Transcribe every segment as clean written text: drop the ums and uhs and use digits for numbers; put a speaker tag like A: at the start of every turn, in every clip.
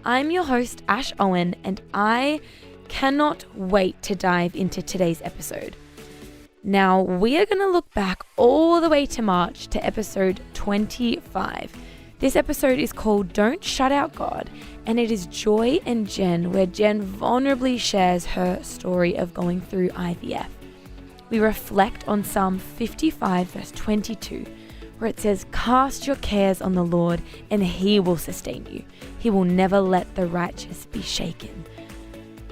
A: I'm your host, Ash Owen, and I cannot wait to dive into today's episode. Now, we are going to look back all the way to March to episode 25. This episode is called Don't Shut Out God, and it is Joy and Jen, where Jen vulnerably shares her story of going through IVF. We reflect on Psalm 55, verse 22, where it says, "Cast your cares on the Lord, and He will sustain you. He will never let the righteous be shaken."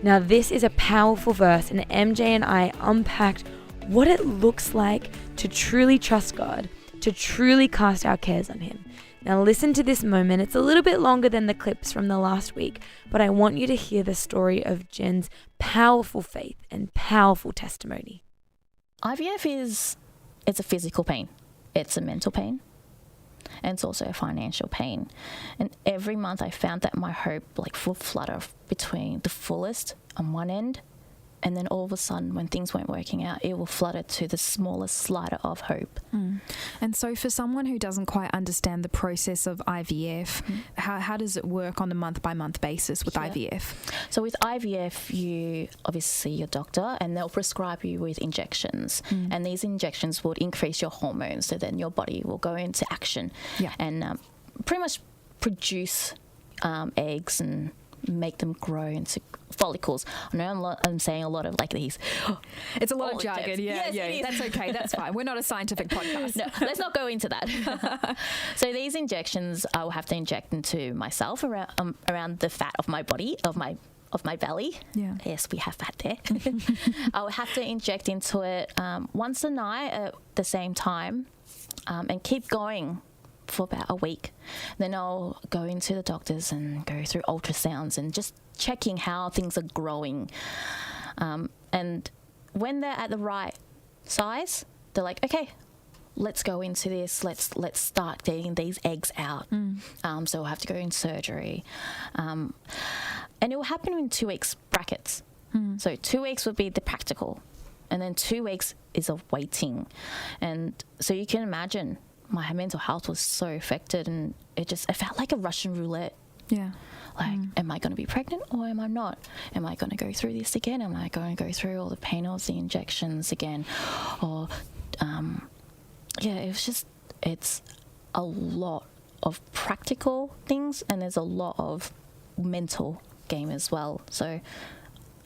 A: Now, this is a powerful verse, and MJ and I unpacked what it looks like to truly trust God, to truly cast our cares on Him. Now, listen to this moment. It's a little bit longer than the clips from the last week, but I want you to hear the story of Jen's powerful faith and powerful testimony.
B: IVF it's a physical pain. It's a mental pain, and it's also a financial pain. And every month I found that my hope will flutter between the fullest on one end, and then all of a sudden when things weren't working out, it will flutter to the smallest slider of hope.
C: And so for someone who doesn't quite understand the process of IVF, how does it work on a month-by-month basis with IVF?
B: So with IVF, you obviously see your doctor, and they'll prescribe you with injections. And these injections would increase your hormones, so then your body will go into action and pretty much produce eggs and make them grow into follicles. I know I'm saying a lot of these.
C: It's a lot of jargon.
B: Yes,
C: Yeah. That's okay. That's fine. We're not a scientific podcast.
B: No, let's not go into that. So these injections, I will have to inject into myself around the fat of my body, of my belly. Yeah. Yes, we have fat there. I will have to inject into it once a night at the same time, and keep going for about a week. Then I'll go into the doctors and go through ultrasounds and just checking how things are growing. And when they're at the right size, they're like, okay, let's go into this. Let's start getting these eggs out. So we'll have to go in surgery. And it will happen in 2 weeks brackets. So 2 weeks would be the practical, and then 2 weeks is of waiting. And so you can imagine my mental health was so affected, and it felt like a Russian roulette. Yeah. Am I going to be pregnant or am I not? Am I going to go through this again? Am I going to go through all the pain of the injections again? Or, it's a lot of practical things, and there's a lot of mental game as well. So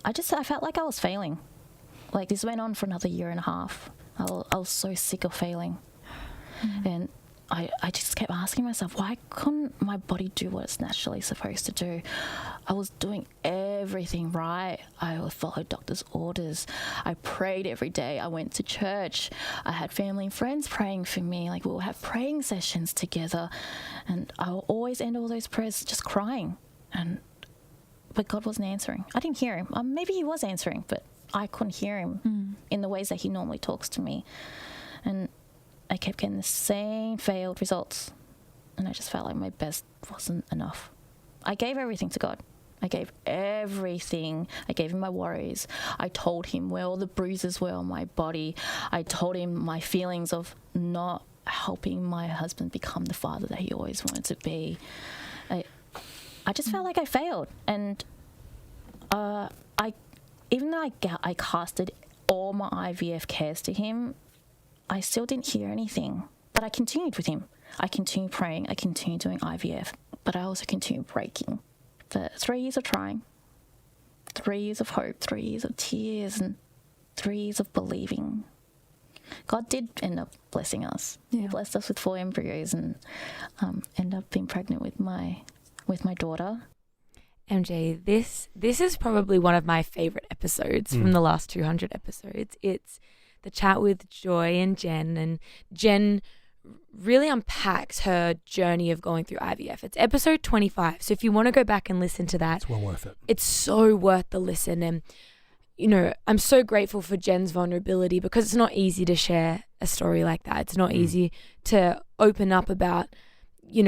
B: I felt like I was failing. This went on for another year and a half. I was so sick of failing. And I just kept asking myself, why couldn't my body do what it's naturally supposed to do? I was doing everything right. I followed doctor's orders. I prayed every day. I went to church. I had family and friends praying for me. We'll have praying sessions together. And I'll always end all those prayers just crying. But God wasn't answering. I didn't hear Him. Maybe He was answering, but I couldn't hear Him in the ways that He normally talks to me. And I kept getting the same failed results, and I just felt like my best wasn't enough. I gave everything to God. I gave everything. I gave Him my worries. I told Him where all the bruises were on my body. I told Him my feelings of not helping my husband become the father that he always wanted to be. I just felt like I failed, and even though I casted all my IVF cares to Him, I still didn't hear anything. But I continued with Him. I continued praying. I continued doing IVF. But I also continued breaking. For 3 years of trying, 3 years of hope, 3 years of tears, and 3 years of believing. God did end up blessing us. He blessed us with 4 embryos, and ended up being pregnant with my daughter.
A: MJ, this is probably one of my favorite episodes from the last 200 episodes. It's the chat with Joy and Jen really unpacks her journey of going through IVF. It's episode 25. So if you want to go back and listen to that,
D: it's well worth it.
A: It's so worth the listen. And, I'm so grateful for Jen's vulnerability, because it's not easy to share a story like that. It's not easy to open up about,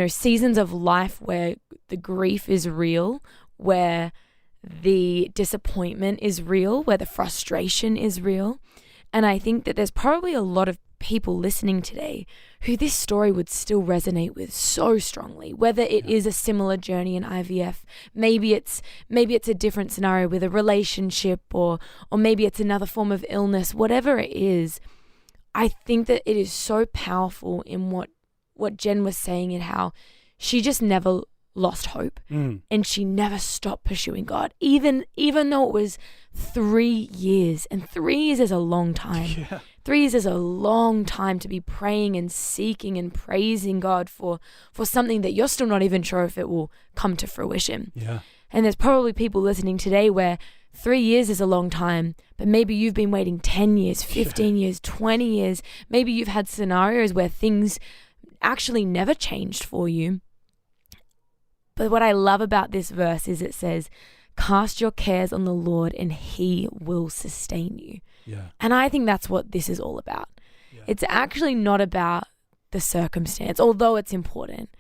A: seasons of life where the grief is real, where the disappointment is real, where the frustration is real. And I think that there's probably a lot of people listening today who this story would still resonate with so strongly, whether it is a similar journey in IVF, maybe it's a different scenario with a relationship, or maybe it's another form of illness, whatever it is. I think that it is so powerful in what Jen was saying, and how she just never lost hope and she never stopped pursuing God, even though it was 3 years, and 3 years is a long time.
D: Yeah.
A: 3 years is a long time to be praying and seeking and praising God for something that you're still not even sure if it will come to fruition.
D: Yeah.
A: And there's probably people listening today where 3 years is a long time, but maybe you've been waiting 10 years, 15 years, 20 years. Maybe you've had scenarios where things actually never changed for you. But what I love about this verse is it says, cast your cares on the Lord and he will sustain you.
D: Yeah.
A: And I think that's what this is all about.
D: Yeah.
A: It's actually not about the circumstance, although it's important.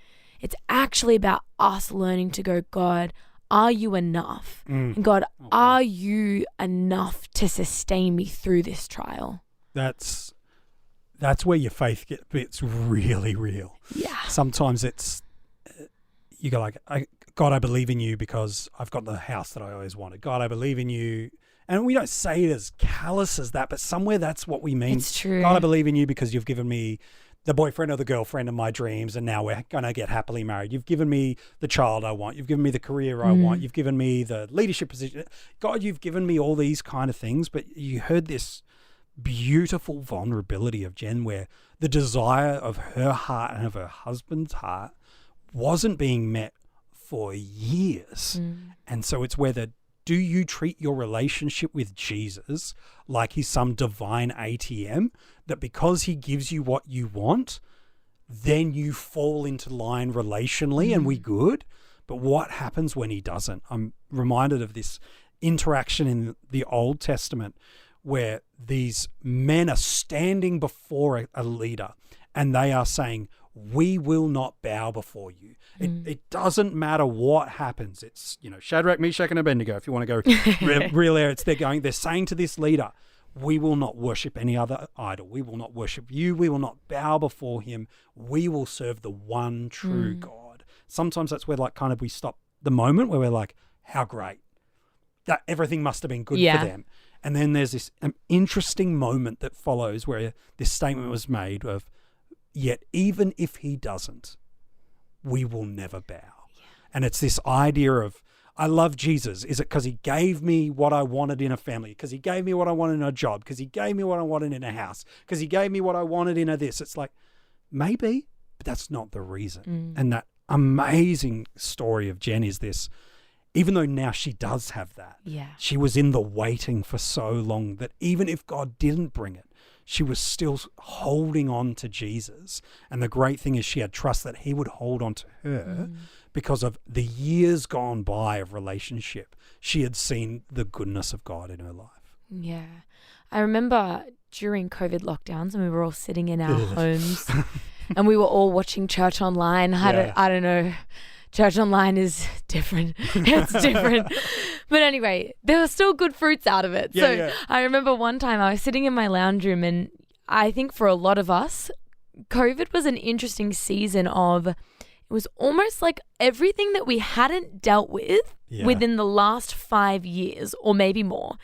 A: It's actually about us learning to go, God, are you enough? And God, are you enough to sustain me through this trial?
D: That's where your faith gets really real.
A: Yeah.
D: Sometimes it's, you go like, God, I believe in you because I've got the house that I always wanted. God, I believe in you. And we don't say it as callous as that, but somewhere that's what we mean.
A: It's true.
D: God, I believe in you because you've given me the boyfriend or the girlfriend of my dreams, and now we're going to get happily married. You've given me the child I want. You've given me the career I want. You've given me the leadership position. God, you've given me all these kind of things, but you heard this beautiful vulnerability of Jen where the desire of her heart and of her husband's heart wasn't being met for years. And so it's whether, do you treat your relationship with Jesus like he's some divine ATM, that because he gives you what you want, then you fall into line relationally and we good? But what happens when he doesn't? I'm reminded of this interaction in the Old Testament where these men are standing before a leader and they are saying, we will not bow before you. It doesn't matter what happens. It's, Shadrach, Meshach, and Abednego. If you want to go real air, they're saying to this leader, we will not worship any other idol. We will not worship you. We will not bow before him. We will serve the one true God. Sometimes that's where we stop the moment where we're like, how great. That everything must have been good for them. And then there's this interesting moment that follows where this statement was made of, yet even if he doesn't, we will never bow. Yeah. And it's this idea of, I love Jesus. Is it because he gave me what I wanted in a family? Because he gave me what I wanted in a job? Because he gave me what I wanted in a house? Because he gave me what I wanted in a this? It's like, maybe, but that's not the reason. And that amazing story of Jen is this, even though now she does have that, she was in the waiting for so long that even if God didn't bring it, she was still holding on to Jesus. And the great thing is she had trust that he would hold on to her because of the years gone by of relationship. She had seen the goodness of God in her life.
A: Yeah. I remember during COVID lockdowns and we were all sitting in our homes and we were all watching church online. I don't know. Church online is different. It's different. But anyway, there were still good fruits out of it. I remember one time I was sitting in my lounge room, and I think for a lot of us, COVID was an interesting season of, it was almost like everything that we hadn't dealt with within the last 5 years or maybe more.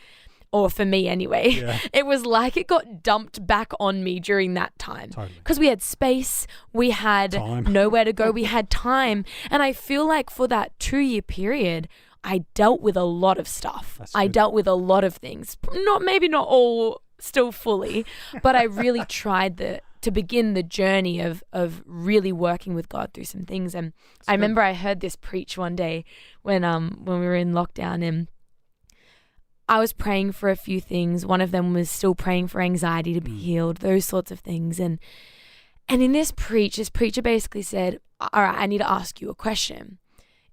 A: Or for me anyway, it was like it got dumped back on me during that time. Because we had space, we had nowhere to go, we had time. And I feel like for that 2-year period, I dealt with a lot of stuff. I dealt with a lot of things. Maybe not all still fully, but I really tried to begin the journey of really working with God through some things. And I remember I heard this preach one day when we were in lockdown, and I was praying for a few things. One of them was still praying for anxiety to be healed, those sorts of things. And in this preacher basically said, all right, I need to ask you a question.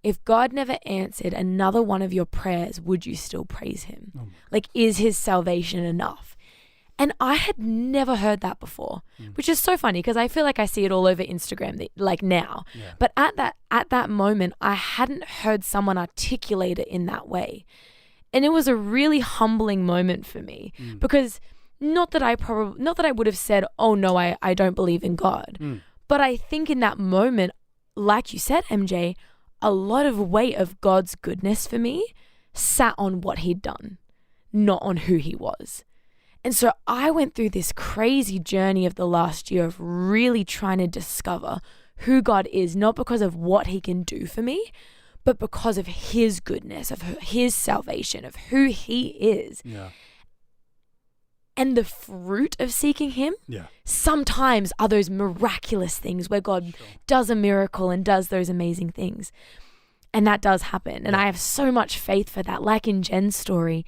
A: If God never answered another one of your prayers, would you still praise him? Like, is his salvation enough? And I had never heard that before, which is so funny because I feel like I see it all over Instagram like now. Yeah. But at that moment, I hadn't heard someone articulate it in that way. And it was a really humbling moment for me because Not that I would have said, oh no, I don't believe in God. But I think in that moment, like you said, MJ, a lot of weight of God's goodness for me sat on what he'd done, not on who he was. And so I went through this crazy journey of the last year of really trying to discover who God is, not because of what he can do for me, but because of his goodness, of his salvation, of who he is.
D: Yeah.
A: And the fruit of seeking him sometimes are those miraculous things where God does a miracle and does those amazing things. And that does happen. And I have so much faith for that, like in Jen's story.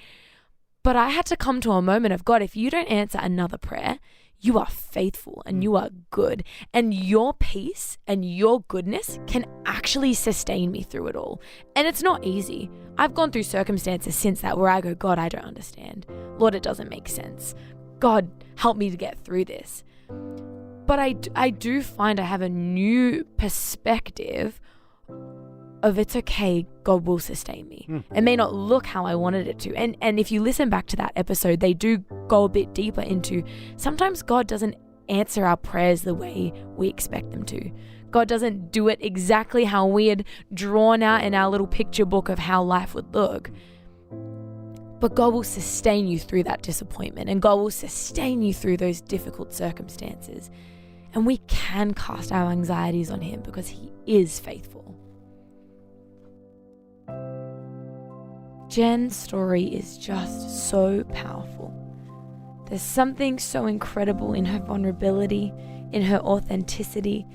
A: But I had to come to a moment of, God, if you don't answer another prayer, you are faithful and you are good. And your peace and your goodness can actually sustain me through it all. And it's not easy. I've gone through circumstances since that where I go, God, I don't understand. Lord, it doesn't make sense. God, help me to get through this. But I do find I have a new perspective of it's okay, God will sustain me. It may not look how I wanted it to. And if you listen back to that episode, they do go a bit deeper into sometimes God doesn't answer our prayers the way we expect them to. God doesn't do it exactly how we had drawn out in our little picture book of how life would look. But God will sustain you through that disappointment, and God will sustain you through those difficult circumstances. And we can cast our anxieties on him because he is faithful. Jen's story is just so powerful. There's something so incredible in her vulnerability, in her authenticity,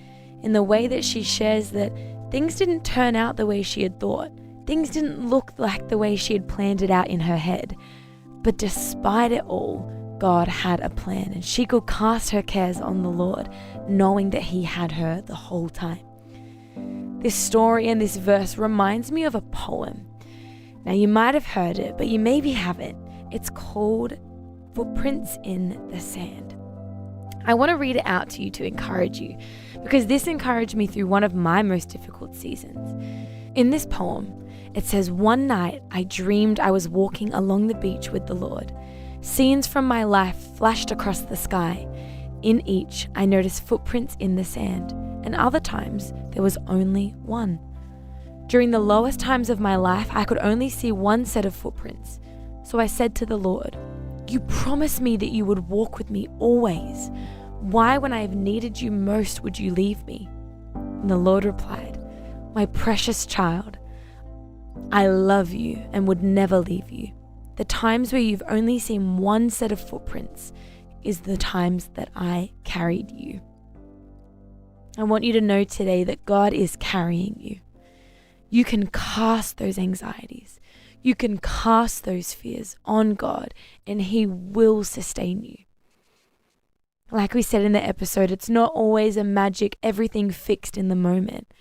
A: in the way that she shares that things didn't turn out the way she had thought. Things didn't look like the way she had planned it out in her head. But despite it all, God had a plan, and she could cast her cares on the Lord, knowing that he had her the whole time. This story and this verse reminds me of a poem. Now, you might have heard it, but you maybe haven't. It's called Footprints in the Sand. I want to read it out to you to encourage you, because this encouraged me through one of my most difficult seasons. In this poem, it says, "One night I dreamed I was walking along the beach with the Lord. Scenes from my life flashed across the sky. In each, I noticed footprints in the sand, and other times there was only one. During the lowest times of my life, I could only see one set of footprints. So I said to the Lord, 'You promised me that you would walk with me always. Why, when I have needed you most, would you leave me?' And the Lord replied, 'My precious child, I love you and would never leave you. The times where you've only seen one set of footprints is the times that I carried you.'" I want you to know today that God is carrying you. You can cast those anxieties. You can cast those fears on God, and he will sustain you. Like we said in the episode, it's not always a magic, everything fixed in the moment.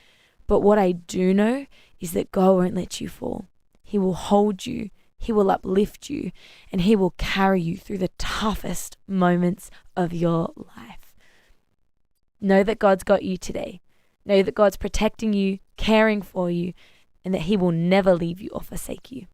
A: But what I do know is that God won't let you fall. He will hold you, he will uplift you, and he will carry you through the toughest moments of your life. Know that God's got you today. Know that God's protecting you, caring for you, and that he will never leave you or forsake you.